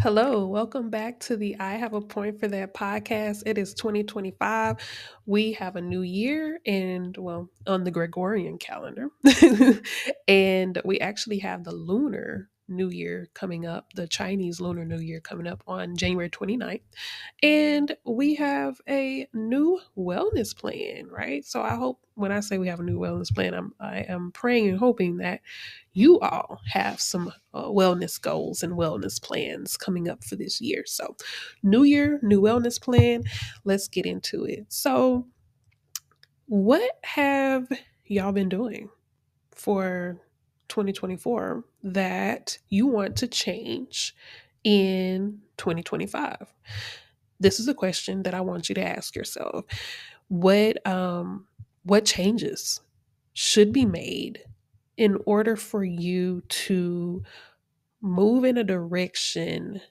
Hello, welcome back to the I Have a Point for That podcast. It is 2025. We have a new year and, well, on the Gregorian calendar. And we actually have the lunar new year coming up, the Chinese lunar new year coming up on January 29th. And we have a new wellness plan, right? So I hope when I say we have a new wellness plan, I am praying and hoping that you all have some wellness goals and wellness plans coming up for this year. So, new year, new wellness plan. Let's get into it. So, what have y'all been doing for 2024 that you want to change in 2025? This is a question that I want you to ask yourself. What changes should be made in order for you to move in a direction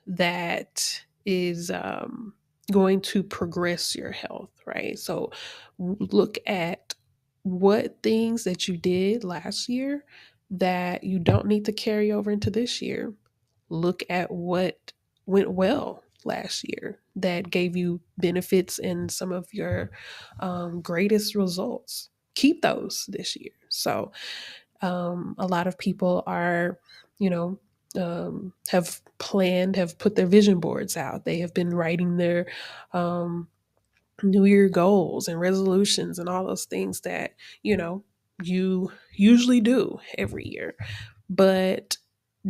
that is going to progress your health, right? So look at what things that you did last year that you don't need to carry over into this year. Look at what went well last year that gave you benefits and some of your greatest results. Keep those this year. So, a lot of people are, you know, have put their vision boards out. They have been writing their um, New Year goals and resolutions and all those things that, you usually do every year. But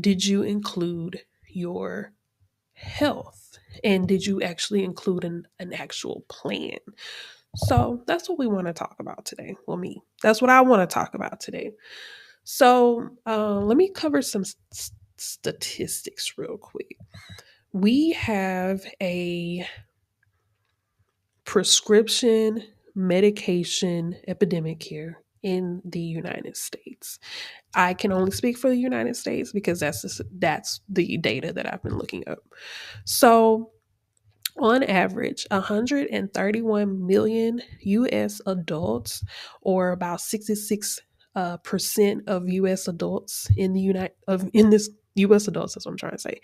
did you include your health? And did you actually include an actual plan? So that's what we want to talk about today. Well, me, that's what I want to talk about today. So let me cover some statistics real quick. We have a prescription medication epidemic here in the United States. I can only speak for the United States because that's the data that I've been looking up. So on average, 131 million U.S. adults, or about 66 percent of U.S. adults in the in this U.S. adults, that's what I'm trying to say,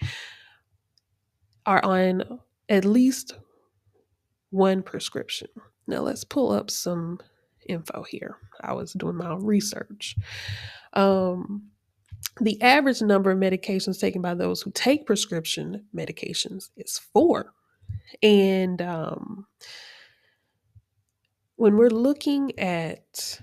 are on at least one prescription. Now let's pull up some info here. I was doing my own research. Um, the average number of medications taken by those who take prescription medications is four. And when we're looking at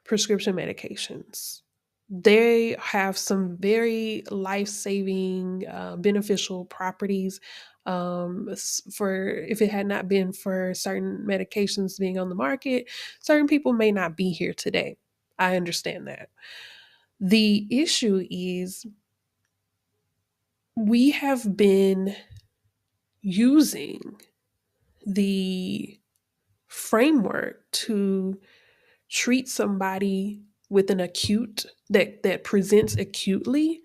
prescription medications, they have some very life-saving, beneficial properties. For if it had not been for certain medications being on the market, certain people may not be here today. I understand that. The issue is we have been using the framework to treat somebody with an acute that presents acutely,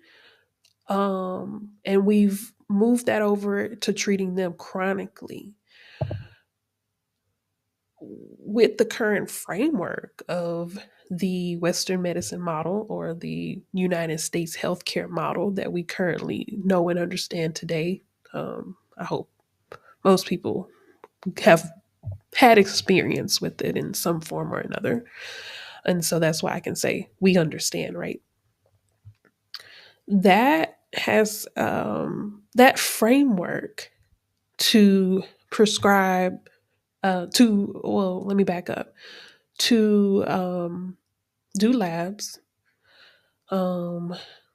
and we've moved that over to treating them chronically. With the current framework of the Western medicine model, or the United States healthcare model that we currently know and understand today, I hope most people have had experience with it in some form or another. And so that's why I can say we understand, right? That has that framework to prescribe to well, let me back up, to do labs, um,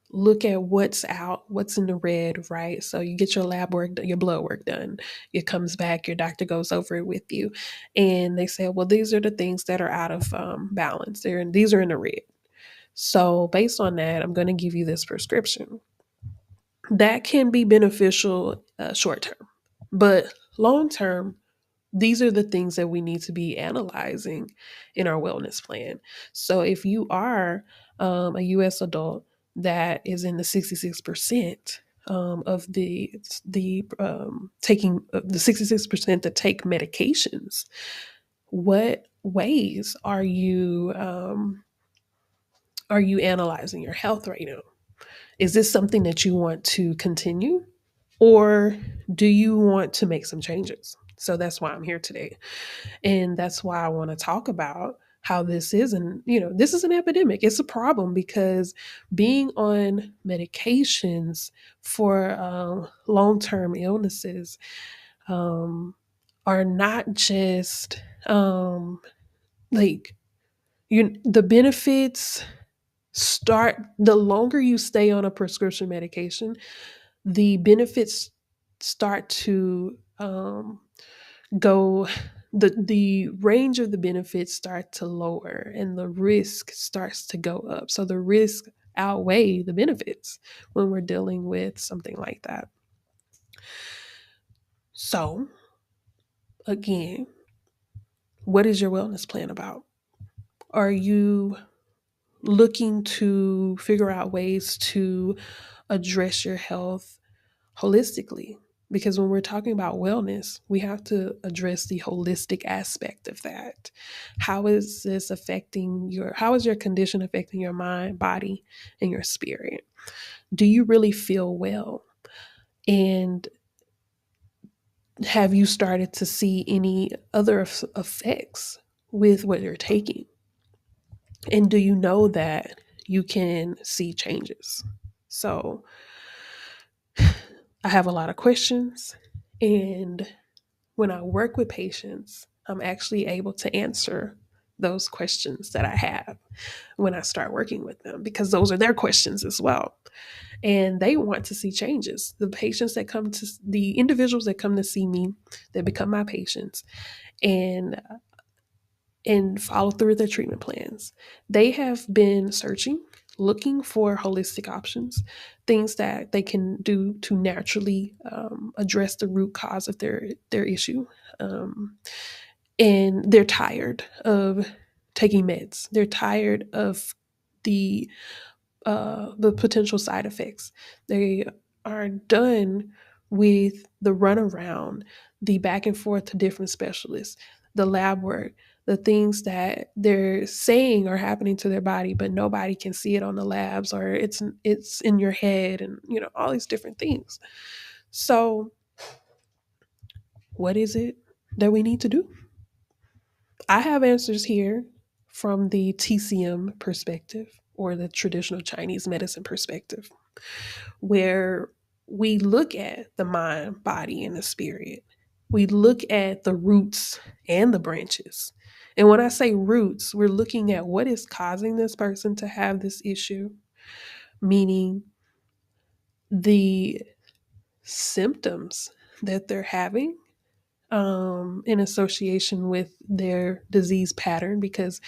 look at what's out, what's in the red, right? So you get your lab work, your blood work done. It comes back, your doctor goes over it with you, and they say, well, these are the things that are out of balance. These are in the red. So based on that, I'm going to give you this prescription. That can be beneficial short term, but long term, these are the things that we need to be analyzing in our wellness plan. So if you are a U.S. adult that is in the 66% of the taking the 66% that take medications, what ways are you analyzing your health right now? Is this something that you want to continue, or do you want to make some changes? So that's why I'm here today. And that's why I want to talk about how this is. And, this is an epidemic. It's a problem because being on medications for long term illnesses um, are not just like the benefits start the longer you stay on a prescription medication, the benefits start to go the range of the benefits start to lower and the risk starts to go up. So the risk outweigh the benefits when we're dealing with something like that. So again, what is your wellness plan about? Are you looking to figure out ways to address your health holistically? Because when we're talking about wellness, we have to address the holistic aspect of that. How is your condition affecting your mind, body, and your spirit? Do you really feel well? And have you started to see any other effects with what you're taking? And do you know that you can see changes? So I have a lot of questions, and when I work with patients, I'm actually able to answer those questions that I have when I start working with them, because those are their questions as well. And they want to see changes. The individuals that come to see me, that become my patients and follow through with their treatment plans, they have been searching, looking for holistic options, things that they can do to naturally address the root cause of their issue. Um, and they're tired of taking meds. They're tired of the the potential side effects. They are done with the runaround, the back and forth to different specialists, the lab work, the things that they're saying are happening to their body, but nobody can see it on the labs, or it's in your head, and all these different things. So, what is it that we need to do? I have answers here from the TCM perspective, or the traditional Chinese medicine perspective, where we look at the mind, body, and the spirit. We look at the roots and the branches. And when I say roots, we're looking at what is causing this person to have this issue, meaning the symptoms that they're having in association with their disease pattern. Because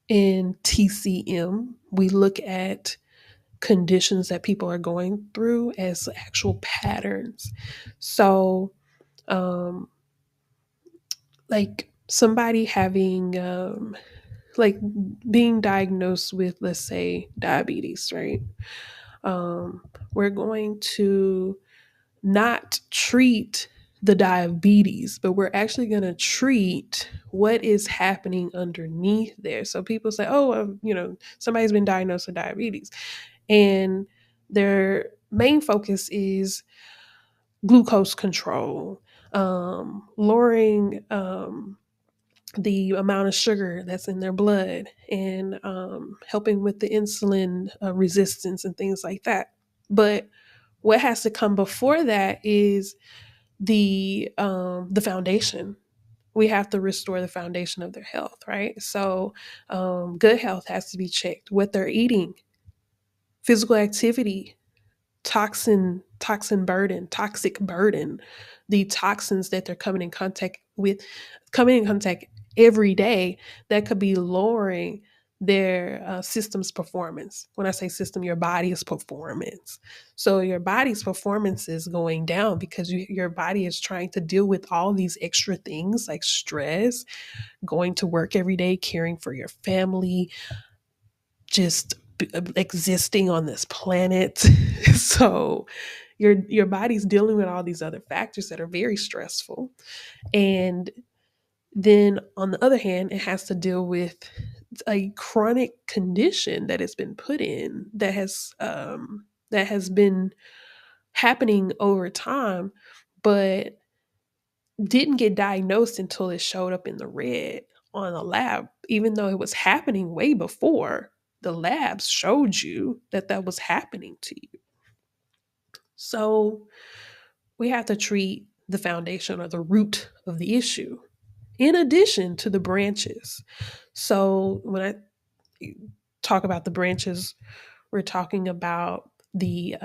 in TCM, we look at conditions that people are going through as actual patterns. So, um, like somebody having, like being diagnosed with, let's say, diabetes, right? Um, we're going to not treat the diabetes, but we're actually going to treat what is happening underneath there. So people say, oh, somebody's been diagnosed with diabetes, and their main focus is glucose control, lowering the amount of sugar that's in their blood, and helping with the insulin resistance and things like that. But what has to come before that is the foundation. We have to restore the foundation of their health, right? So good health has to be checked. What they're eating, physical activity, toxic burden, the toxins that they're coming in contact every day, that could be lowering their system's performance. When I say system, your body's performance. So your body's performance is going down because your body is trying to deal with all these extra things like stress, going to work every day, caring for your family, just existing on this planet. So your body's dealing with all these other factors that are very stressful. And then on the other hand, it has to deal with a chronic condition that has been put in that has been happening over time, but didn't get diagnosed until it showed up in the red on a lab, even though it was happening way before the labs showed you that that was happening to you. So we have to treat the foundation or the root of the issue in addition to the branches. So when I talk about the branches, we're talking about the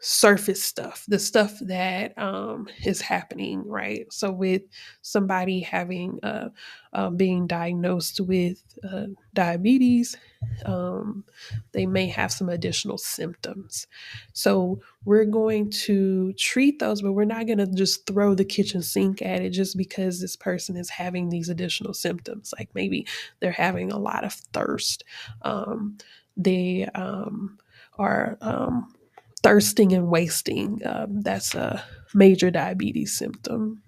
surface stuff, the stuff that is happening, right? So with somebody having being diagnosed with diabetes, um, they may have some additional symptoms. So we're going to treat those, but we're not going to just throw the kitchen sink at it just because this person is having these additional symptoms. Like maybe they're having a lot of thirst. They are thirsting and wasting. That's a major diabetes symptom.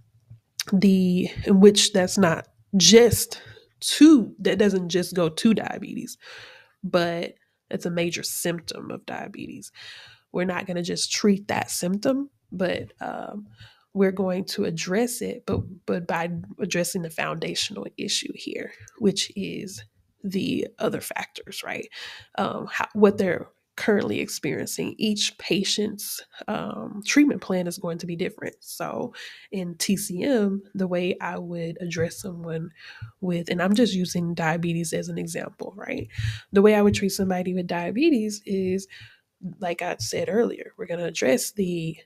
The in which that's not just that doesn't just go to diabetes, but it's a major symptom of diabetes. We're not going to just treat that symptom, but we're going to address it, but by addressing the foundational issue here, which is the other factors, right? What they're currently experiencing. Each patient's treatment plan is going to be different. So in TCM, the way I would address someone with, and I'm just using diabetes as an example, right? The way I would treat somebody with diabetes is, like I said earlier, we're going to address the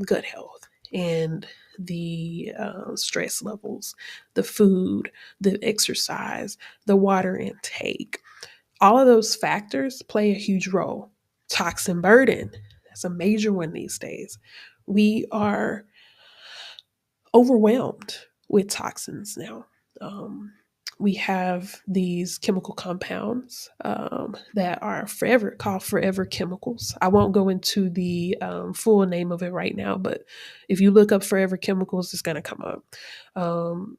gut health and the stress levels, the food, the exercise, the water intake. All of those factors play a huge role. Toxin burden, that's a major one these days. We are overwhelmed with toxins now. Um, we have these chemical compounds that are forever called forever chemicals. I won't go into the full name of it right now, but if you look up forever chemicals, it's going to come up.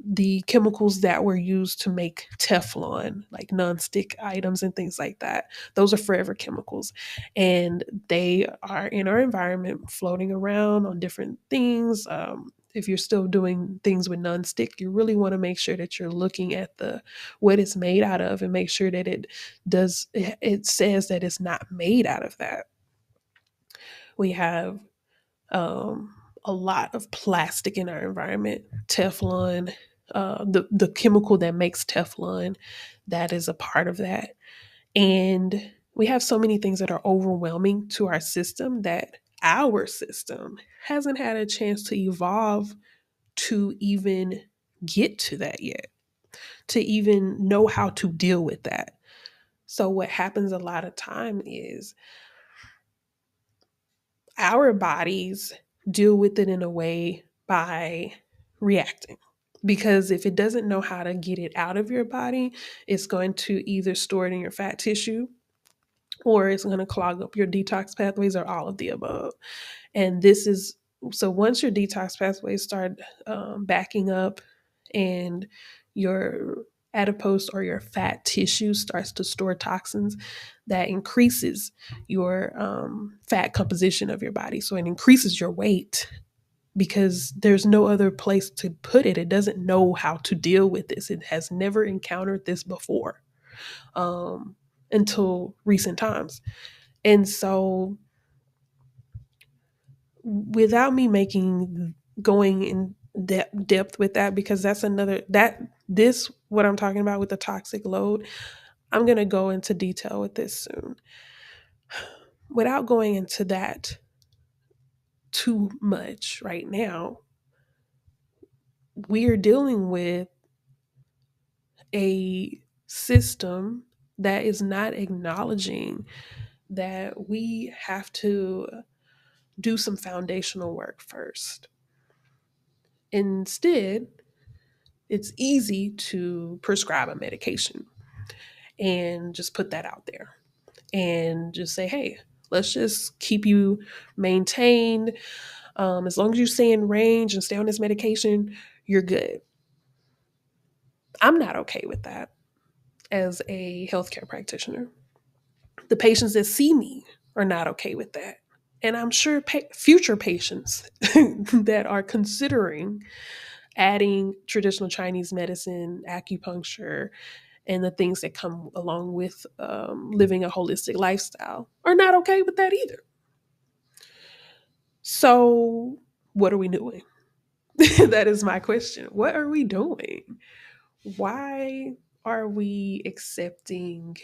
The chemicals that were used to make Teflon, like nonstick items and things like that, those are forever chemicals. And they are in our environment floating around on different things. If you're still doing things with nonstick, you really want to make sure that you're looking at the what it's made out of and make sure that it says that it's not made out of that. We have a lot of plastic in our environment. Teflon, the chemical that makes Teflon, that is a part of that. And we have so many things that are overwhelming to our system that our system hasn't had a chance to evolve to even get to that yet, to even know how to deal with that. So what happens a lot of time is our bodies deal with it in a way by reacting. Because if it doesn't know how to get it out of your body, it's going to either store it in your fat tissue or it's going to clog up your detox pathways or all of the above. And this is so once your detox pathways start backing up and your adipose or your fat tissue starts to store toxins, that increases your fat composition of your body. So it increases your weight because there's no other place to put it. It doesn't know how to deal with this. It has never encountered this before um, until recent times. And so without me making going in depth with that, because that's another that this what I'm talking about with the toxic load, I'm going to go into detail with this soon. Without going into that too much right now, we are dealing with a system that is not acknowledging that we have to do some foundational work first. Instead, it's easy to prescribe a medication and just put that out there and just say, hey, let's just keep you maintained. As long as you stay in range and stay on this medication, you're good. I'm not okay with that as a healthcare practitioner. The patients that see me are not okay with that. And I'm sure future patients that are considering adding traditional Chinese medicine, acupuncture, and the things that come along with living a holistic lifestyle are not okay with that either. So, what are we doing? That is my question. What are we doing? Why are we accepting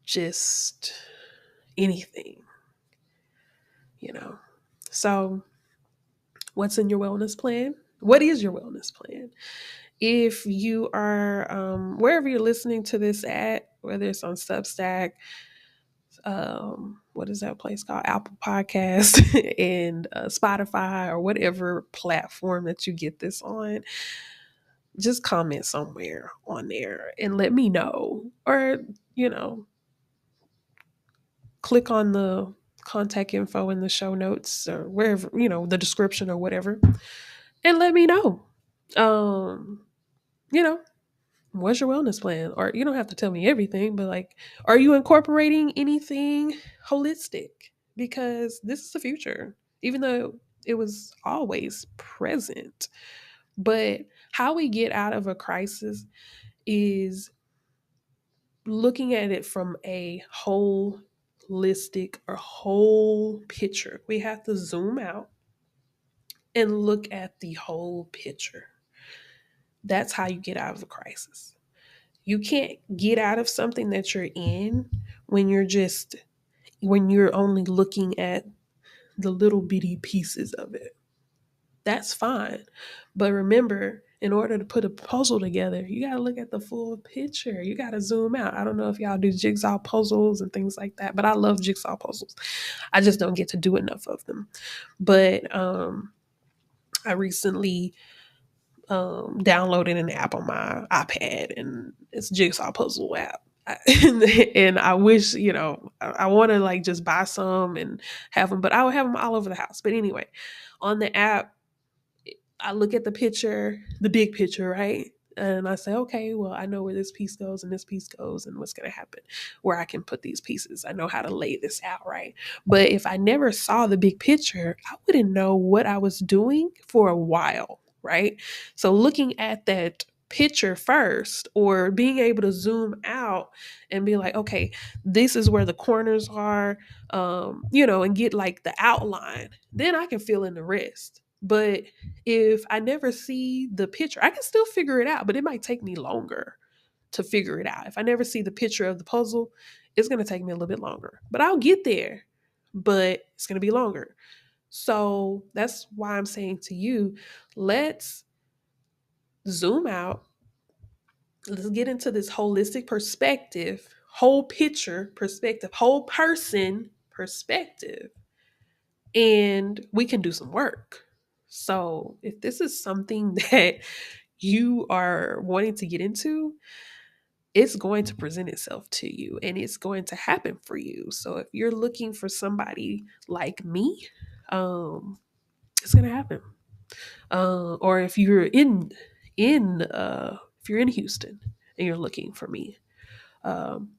just anything, you know? So, what's in your wellness plan? What is your wellness plan? If you are wherever you're listening to this at, whether it's on Substack, what is that place called? Apple Podcast and Spotify or whatever platform that you get this on, just comment somewhere on there and let me know. Or, you know, click on the contact info in the show notes or wherever, the description or whatever, and let me know. Um, you know, what's your wellness plan? Or you don't have to tell me everything, but like, are you incorporating anything holistic? Because this is the future, even though it was always present. But how we get out of a crisis is looking at it from a holistic or whole picture. We have to zoom out and look at the whole picture. That's how you get out of a crisis. You can't get out of something that you're in when you're only looking at the little bitty pieces of it. That's fine. But remember, in order to put a puzzle together, you got to look at the full picture. You got to zoom out. I don't know if y'all do jigsaw puzzles and things like that, but I love jigsaw puzzles. I just don't get to do enough of them. But I recently downloaded an app on my iPad, and it's a jigsaw puzzle app. And I wish, I want to like just buy some and have them, but I would have them all over the house. But anyway, on the app, I look at the picture, the big picture, right? And I say, okay, well, I know where this piece goes and this piece goes and what's going to happen, where I can put these pieces. I know how to lay this out, right? But if I never saw the big picture, I wouldn't know what I was doing for a while, right? So looking at that picture first, or being able to zoom out and be like, okay, this is where the corners are, and get like the outline, then I can fill in the rest. But if I never see the picture, I can still figure it out, but it might take me longer to figure it out. If I never see the picture of the puzzle, it's going to take me a little bit longer, but I'll get there, but it's going to be longer. So that's why I'm saying to you, let's zoom out. Let's get into this holistic perspective, whole picture perspective, whole person perspective, and we can do some work. So if this is something that you are wanting to get into, it's going to present itself to you and it's going to happen for you. So if you're looking for somebody like me, it's going to happen. Or if you're if you're in Houston and you're looking for me,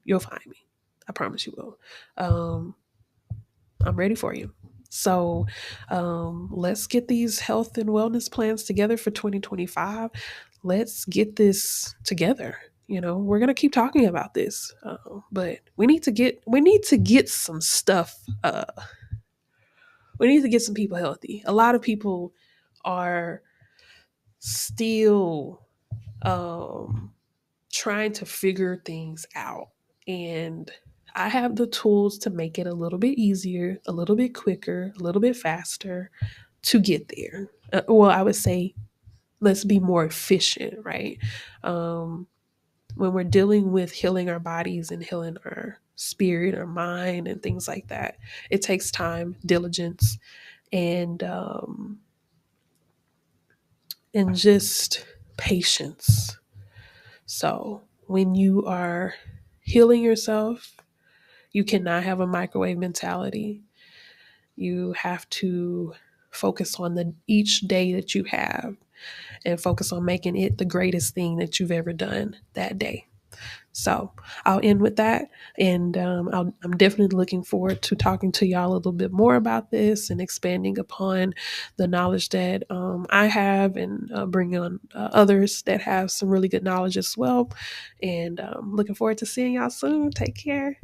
you'll find me. I promise you will. I'm ready for you. So let's get these health and wellness plans together for 2025. Let's get this together. We're gonna keep talking about this, but we need to get some stuff. We need to get some people healthy. A lot of people are still um, trying to figure things out, and I have the tools to make it a little bit easier, a little bit quicker, a little bit faster to get there. Well, I would say let's be more efficient, right? Um, when we're dealing with healing our bodies and healing our spirit, our mind, and things like that, it takes time, diligence, and and just patience. So when you are healing yourself, you cannot have a microwave mentality. You have to focus on the each day that you have. and focus on making it the greatest thing that you've ever done that day. So I'll end with that. And I'm definitely looking forward to talking to y'all a little bit more about this and expanding upon the knowledge that I have, and bringing on others that have some really good knowledge as well. And looking forward to seeing y'all soon. Take care.